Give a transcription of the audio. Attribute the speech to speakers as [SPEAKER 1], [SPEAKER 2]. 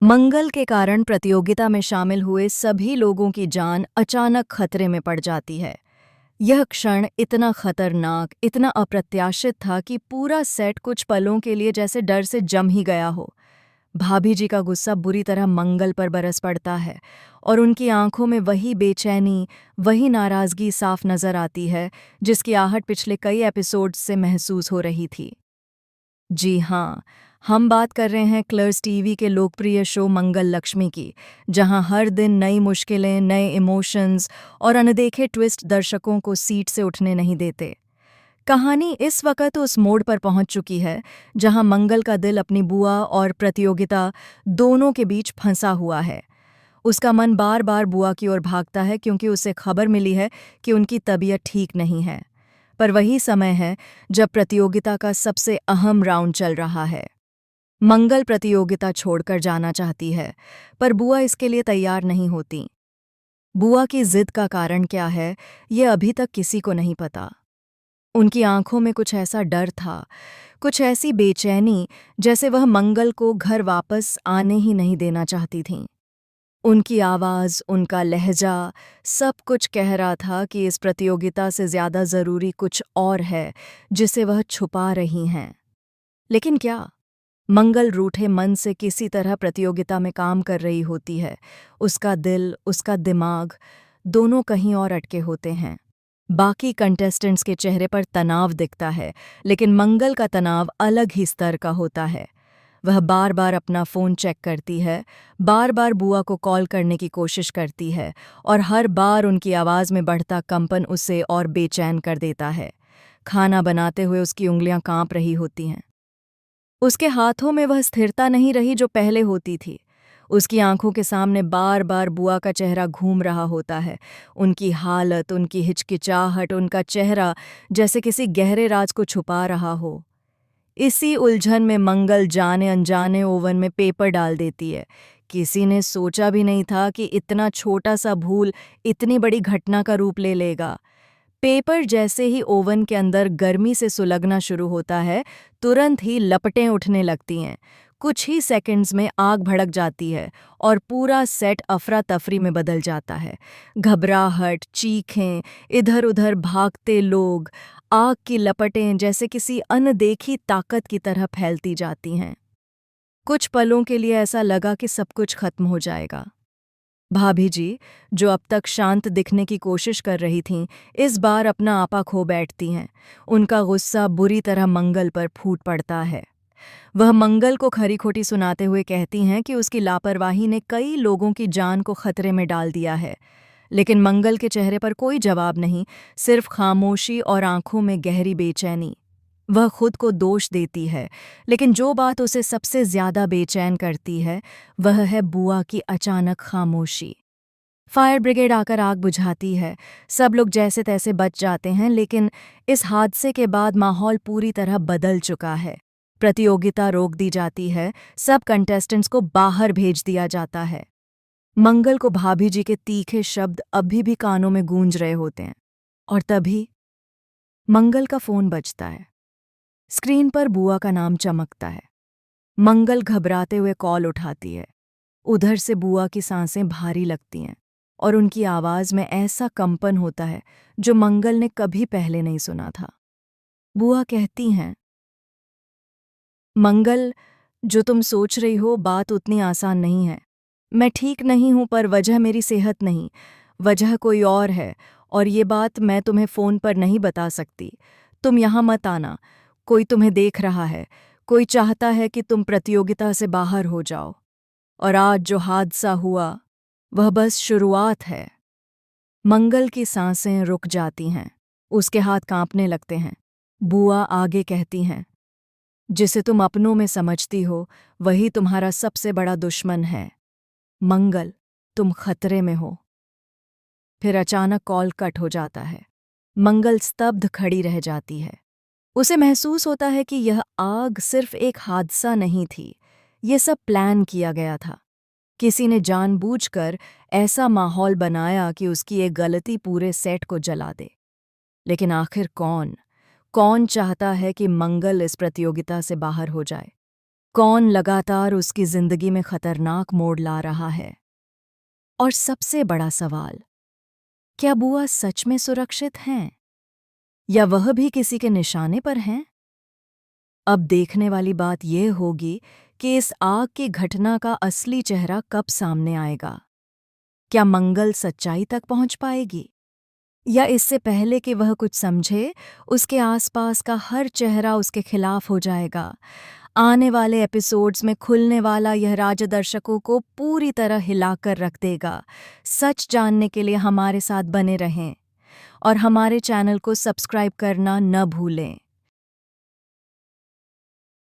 [SPEAKER 1] मंगल के कारण प्रतियोगिता में शामिल हुए सभी लोगों की जान अचानक खतरे में पड़ जाती है। यह क्षण इतना खतरनाक, इतना अप्रत्याशित था कि पूरा सेट कुछ पलों के लिए जैसे डर से जम ही गया हो। भाभी जी का गुस्सा बुरी तरह मंगल पर बरस पड़ता है और उनकी आंखों में वही बेचैनी, वही नाराजगी साफ नजर आती है जिसकी आहट पिछले कई एपिसोड्स से महसूस हो रही थी। जी हाँ, हम बात कर रहे हैं क्लर्स टीवी के लोकप्रिय शो मंगल लक्ष्मी की, जहां हर दिन नई मुश्किलें, नए इमोशंस और अनदेखे ट्विस्ट दर्शकों को सीट से उठने नहीं देते। कहानी इस वक्त उस मोड़ पर पहुंच चुकी है जहां मंगल का दिल अपनी बुआ और प्रतियोगिता दोनों के बीच फंसा हुआ है। उसका मन बार बार बुआ की ओर भागता है क्योंकि उसे खबर मिली है कि उनकी तबीयत ठीक नहीं है। पर वही समय है जब प्रतियोगिता का सबसे अहम राउंड चल रहा है। मंगल प्रतियोगिता छोड़कर जाना चाहती है, पर बुआ इसके लिए तैयार नहीं होती। बुआ की जिद का कारण क्या है, ये अभी तक किसी को नहीं पता। उनकी आंखों में कुछ ऐसा डर था, कुछ ऐसी बेचैनी, जैसे वह मंगल को घर वापस आने ही नहीं देना चाहती थीं। उनकी आवाज़, उनका लहजा, सब कुछ कह रहा था कि इस प्रतियोगिता से ज़्यादा ज़रूरी कुछ और है, जिसे वह छुपा रही हैं। लेकिन क्या? मंगल रूठे मन से किसी तरह प्रतियोगिता में काम कर रही होती है। उसका दिल, उसका दिमाग, दोनों कहीं और अटके होते हैं। बाकी कंटेस्टेंट्स के चेहरे पर तनाव दिखता है, लेकिन मंगल का तनाव अलग ही स्तर का होता है। वह बार बार अपना फ़ोन चेक करती है, बार बार बुआ को कॉल करने की कोशिश करती है, और हर बार उनकी आवाज़ में बढ़ता कंपन उसे और बेचैन कर देता है। खाना बनाते हुए उसकी उंगलियां कांप रही होती हैं। उसके हाथों में वह स्थिरता नहीं रही जो पहले होती थी। उसकी आंखों के सामने बार बार बुआ का चेहरा घूम रहा होता है। उनकी हालत, उनकी हिचकिचाहट, उनका चेहरा जैसे किसी गहरे राज को छुपा रहा हो। इसी उलझन में मंगल जाने अनजाने ओवन में पेपर डाल देती है। किसी ने सोचा भी नहीं था कि इतना छोटा सा भूल इतनी बड़ी घटना का रूप ले लेगा। पेपर जैसे ही ओवन के अंदर गर्मी से सुलगना शुरू होता है, तुरंत ही लपटें उठने लगती हैं। कुछ ही सेकंड्स में आग भड़क जाती है और पूरा सेट अफरा तफरी में बदल जाता है। घबराहट, चीखें, इधर-उधर भागते लोग, आग की लपटें जैसे किसी अनदेखी ताकत की तरह फैलती जाती हैं। कुछ पलों के लिए ऐसा लगा कि सब कुछ खत्म हो जाएगा। भाभी जी, जो अब तक शांत दिखने की कोशिश कर रही थीं, इस बार अपना आपा खो बैठती हैं। उनका गुस्सा बुरी तरह मंगल पर फूट पड़ता है। वह मंगल को खरी-खोटी सुनाते हुए कहती हैं कि उसकी लापरवाही ने कई लोगों की जान को खतरे में डाल दिया है। लेकिन मंगल के चेहरे पर कोई जवाब नहीं, सिर्फ खामोशी और आंखों में गहरी बेचैनी। वह खुद को दोष देती है, लेकिन जो बात उसे सबसे ज्यादा बेचैन करती है, वह है बुआ की अचानक खामोशी। फायर ब्रिगेड आकर आग बुझाती है, सब लोग जैसे तैसे बच जाते हैं, लेकिन इस हादसे के बाद माहौल पूरी तरह बदल चुका है। प्रतियोगिता रोक दी जाती है, सब कंटेस्टेंट्स को बाहर भेज दिया जाता है। मंगल को भाभी जी के तीखे शब्द अभी भी कानों में गूंज रहे होते हैं। और तभी मंगल का फोन बजता है। स्क्रीन पर बुआ का नाम चमकता है। मंगल घबराते हुए कॉल उठाती है। उधर से बुआ की सांसें भारी लगती हैं और उनकी आवाज़ में ऐसा कंपन होता है जो मंगल ने कभी पहले नहीं सुना था। बुआ कहती हैं, मंगल, जो तुम सोच रही हो बात उतनी आसान नहीं है। मैं ठीक नहीं हूं, पर वजह मेरी सेहत नहीं, वजह कोई और है, और ये बात मैं तुम्हें फ़ोन पर नहीं बता सकती। तुम यहाँ मत आना, कोई तुम्हें देख रहा है, कोई चाहता है कि तुम प्रतियोगिता से बाहर हो जाओ। और आज जो हादसा हुआ, वह बस शुरुआत है। मंगल की सांसें रुक जाती हैं, उसके हाथ कांपने लगते हैं। बुआ आगे कहती हैं, जिसे तुम अपनों में समझती हो, वही तुम्हारा सबसे बड़ा दुश्मन है। मंगल, तुम खतरे में हो। फिर अचानक कॉल कट हो जाता है। मंगल स्तब्ध खड़ी रह जाती है। उसे महसूस होता है कि यह आग सिर्फ एक हादसा नहीं थी, ये सब प्लान किया गया था। किसी ने जानबूझकर ऐसा माहौल बनाया कि उसकी एक गलती पूरे सेट को जला दे। लेकिन आखिर कौन चाहता है कि मंगल इस प्रतियोगिता से बाहर हो जाए? कौन लगातार उसकी जिंदगी में खतरनाक मोड़ ला रहा है। और सबसे बड़ा सवाल, क्या बुआ सच में सुरक्षित हैं या वह भी किसी के निशाने पर हैं? अब देखने वाली बात यह होगी कि इस आग की घटना का असली चेहरा कब सामने आएगा। क्या मंगल सच्चाई तक पहुंच पाएगी, या इससे पहले कि वह कुछ समझे उसके आसपास का हर चेहरा उसके खिलाफ हो जाएगा। आने वाले एपिसोड्स में खुलने वाला यह राज दर्शकों को पूरी तरह हिलाकर रख देगा। सच जानने के लिए हमारे साथ बने रहें और हमारे चैनल को सब्सक्राइब करना न भूलें।